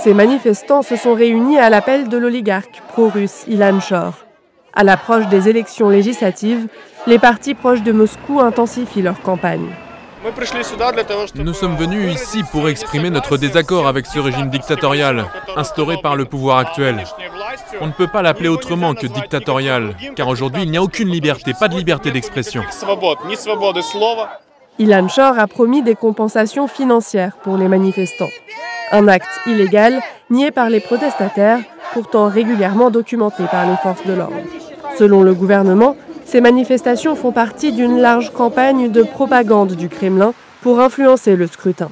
Ces manifestants se sont réunis à l'appel de l'oligarque pro-russe Ilan Shor. À l'approche des élections législatives, les partis proches de Moscou intensifient leur campagne. Nous sommes venus ici pour exprimer notre désaccord avec ce régime dictatorial, instauré par le pouvoir actuel. On ne peut pas l'appeler autrement que dictatorial, car aujourd'hui il n'y a aucune liberté, pas de liberté d'expression. Ilan Shor a promis des compensations financières pour les manifestants. Un acte illégal nié par les protestataires, pourtant régulièrement documenté par les forces de l'ordre. Selon le gouvernement, ces manifestations font partie d'une large campagne de propagande du Kremlin pour influencer le scrutin.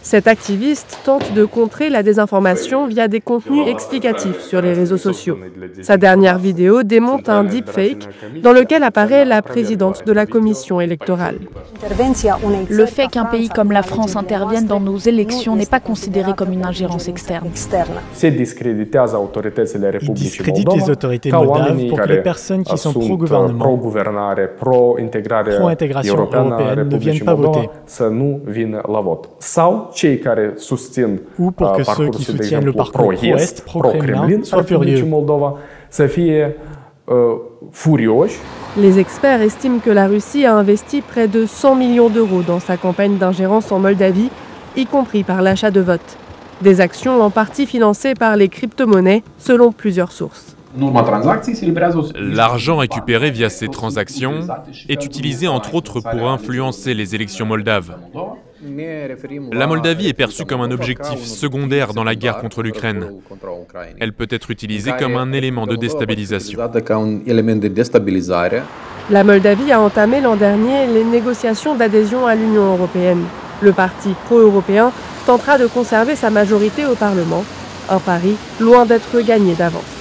Cet activiste tente de contrer la désinformation via des contenus explicatifs sur les réseaux sociaux. Sa dernière vidéo démonte un deepfake dans lequel apparaît la présidente de la commission électorale. Le fait qu'un pays comme la France intervienne dans nos élections n'est pas considéré comme une ingérence externe. Il discrédite les autorités moldaves pour que les personnes qui sont pro-gouvernement, pro-intégration européenne ne viennent pas voter. Ou pour que ceux qui soutiennent le parcours pro-Est, pro-Kremlin, soient furieux. Les experts estiment que la Russie a investi près de 100 millions d'euros dans sa campagne d'ingérence en Moldavie, y compris par l'achat de votes. Des actions en partie financées par les crypto-monnaies, selon plusieurs sources. L'argent récupéré via ces transactions est utilisé entre autres pour influencer les élections moldaves. La Moldavie est perçue comme un objectif secondaire dans la guerre contre l'Ukraine. Elle peut être utilisée comme un élément de déstabilisation. La Moldavie a entamé l'an dernier les négociations d'adhésion à l'Union européenne. Le parti pro-européen tentera de conserver sa majorité au Parlement, un pari loin d'être gagné d'avance.